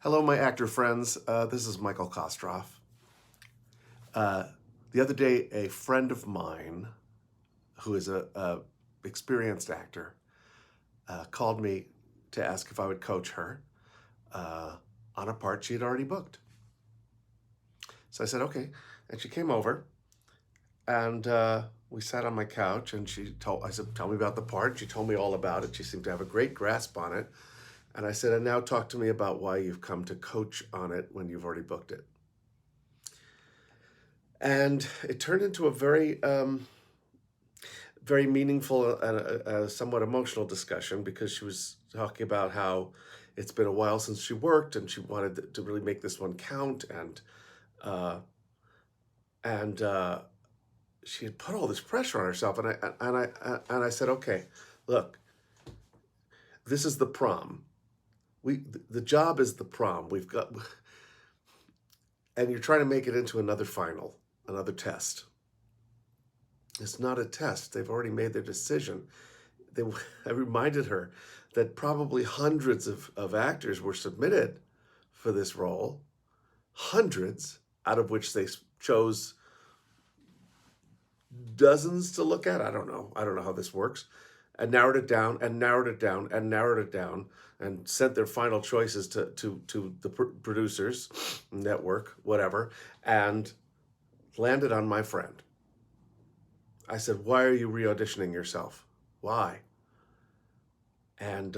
Hello, my actor friends. This is Michael Kostroff. Uh, the other day, a friend of mine, who is a experienced actor, called me to ask if I would coach her uh, on a part she had already booked. So I said, okay. And she came over, and we sat on my couch, and I said, tell me about the part. She told me all about it. She seemed to have a great grasp on it. And I said, and now talk to me about why you've come to coach on it when you've already booked it. And it turned into a very meaningful and a somewhat emotional discussion because she was talking about how it's been a while since she worked and she wanted to really make this one count, uh, and she had put all this pressure on herself, and I said, okay, look, this is the prom. The job is the prom. We've got, and you're trying to make it into another final, another test. It's not a test. They've already made their decision. They, I reminded her that probably hundreds of actors were submitted for this role, hundreds, out of which they chose dozens to look at. I don't know. I don't know how this works. And narrowed it down and narrowed it down and narrowed it down and sent their final choices to the producers, network, whatever, and landed on my friend. I said, why are you re-auditioning yourself? Why? And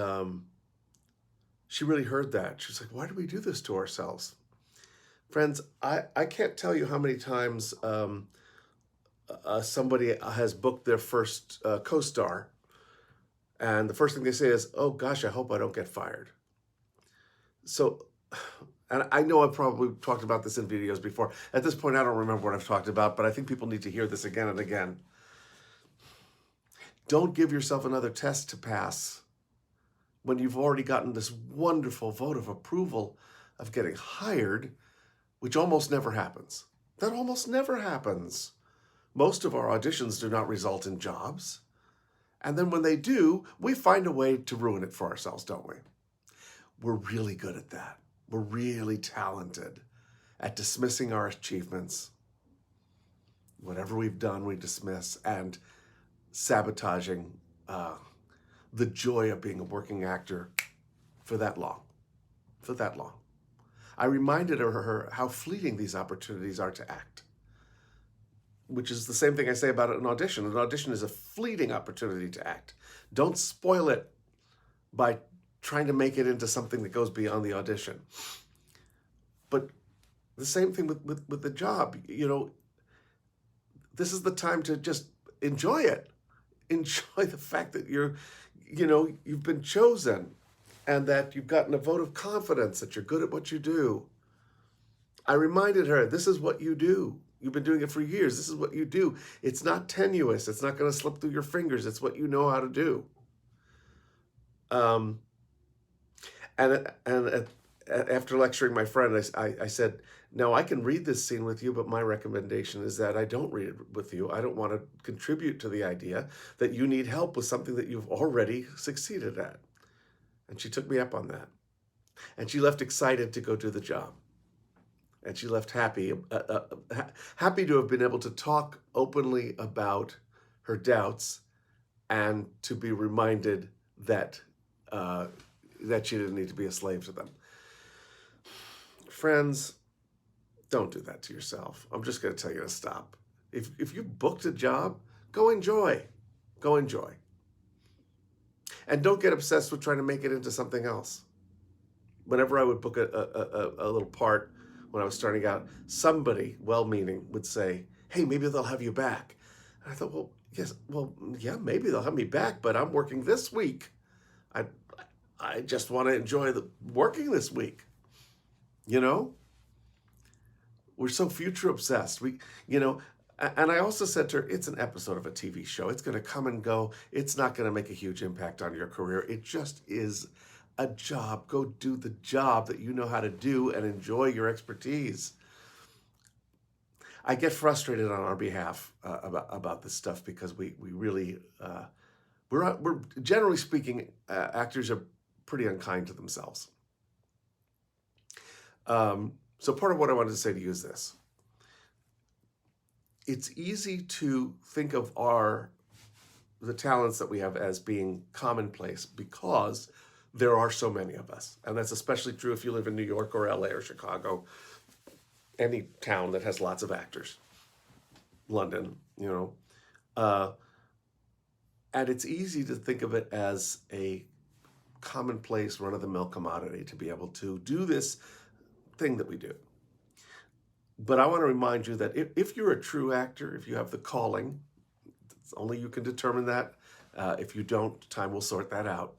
she really heard that. She was like, why do we do this to ourselves? Friends, I can't tell you how many times somebody has booked their first co-star, and the first thing they say is, oh gosh, I hope I don't get fired. So, and I know I've probably talked about this in videos before. At this point, I don't remember what I've talked about, but I think people need to hear this again and again. Don't give yourself another test to pass when you've already gotten this wonderful vote of approval of getting hired, which almost never happens. That almost never happens. Most of our auditions do not result in jobs. And then when they do, we find a way to ruin it for ourselves, don't we? We're really good at that. We're really talented at dismissing our achievements. Whatever we've done, we dismiss, and sabotaging the joy of being a working actor for that long. For that long. I reminded her how fleeting these opportunities are to act, which is the same thing I say about an audition. An audition is a fleeting opportunity to act. Don't spoil it by trying to make it into something that goes beyond the audition. But the same thing with the job. You know, this is the time to just enjoy it. Enjoy the fact that you've been chosen and that you've gotten a vote of confidence that you're good at what you do. I reminded her, this is what you do. You've been doing it for years. This is what you do. It's not tenuous. It's not going to slip through your fingers. It's what you know how to do. Um, and after lecturing my friend, I said, now I can read this scene with you, but my recommendation is that I don't read it with you. I don't want to contribute to the idea that you need help with something that you've already succeeded at. And she took me up on that. And she left excited to go do the job. And she left happy to have been able to talk openly about her doubts and to be reminded that that she didn't need to be a slave to them. Friends, don't do that to yourself. I'm just going to tell you to stop. If you booked a job, go enjoy. Go enjoy. And don't get obsessed with trying to make it into something else. Whenever I would book a little part when I was starting out, somebody well-meaning would say, hey, maybe they'll have you back. And I thought, yeah, maybe they'll have me back, but I'm working this week. I just want to enjoy the working this week. You know? We're so future obsessed. And I also said to her, it's an episode of a TV show. It's going to come and go. It's not going to make a huge impact on your career. It just is a job. Go do the job that you know how to do and enjoy your expertise. I get frustrated on our behalf about this stuff because we really, we're generally speaking, actors are pretty unkind to themselves. So part of what I wanted to say to you is this. It's easy to think of the talents that we have as being commonplace because there are so many of us. And that's especially true if you live in New York or LA or Chicago, any town that has lots of actors, London, you know. Uh, and it's easy to think of it as a commonplace, run of the mill commodity to be able to do this thing that we do. But I want to remind you that if you're a true actor, if you have the calling, only you can determine that. If you don't, time will sort that out.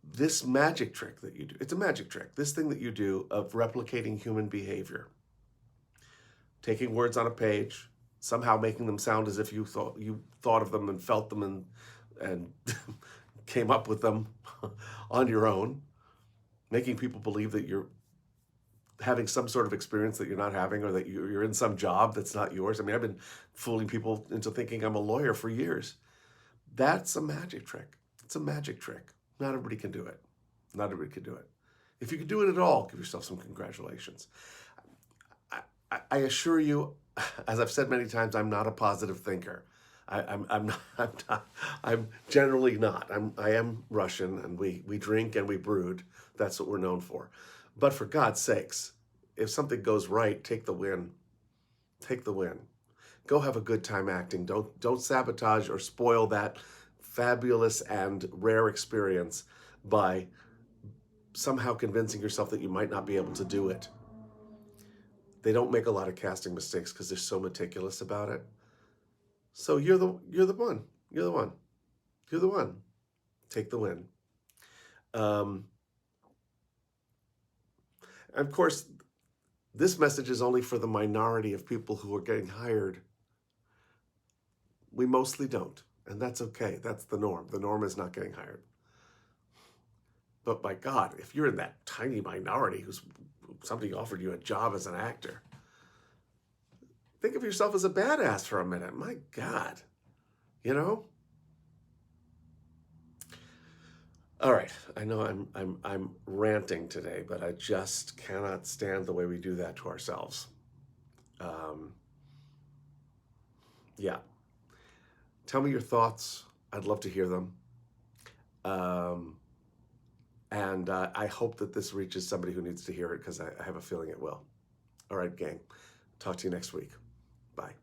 This magic trick that you do, it's a magic trick. This thing that you do of replicating human behavior, taking words on a page, somehow making them sound as if you thought of them and felt them and came up with them on your own, making people believe that you're having some sort of experience that you're not having, or that you're in some job that's not yours. I mean, I've been fooling people into thinking I'm a lawyer for years. That's a magic trick. It's a magic trick. Not everybody can do it. Not everybody can do it. If you can do it at all, give yourself some congratulations. I assure you, as I've said many times, I'm not a positive thinker. I'm not, I'm generally not. I am Russian, and we drink and we brood. That's what we're known for. But for God's sakes, if something goes right, take the win. Take the win. Go have a good time acting. Don't sabotage or spoil that fabulous and rare experience by somehow convincing yourself that you might not be able to do it. They don't make a lot of casting mistakes because they're so meticulous about it. So you're the one. You're the one. You're the one. Take the win. And of course, this message is only for the minority of people who are getting hired. We mostly don't, and that's okay. That's the norm. The norm is not getting hired. But by God, if you're in that tiny minority who's somebody offered you a job as an actor, think of yourself as a badass for a minute. My God, you know? All right, I know I'm ranting today, but I just cannot stand the way we do that to ourselves. Yeah, tell me your thoughts. I'd love to hear them. Um, and I hope that this reaches somebody who needs to hear it, because I have a feeling it will. All right, gang. Talk to you next week. Bye.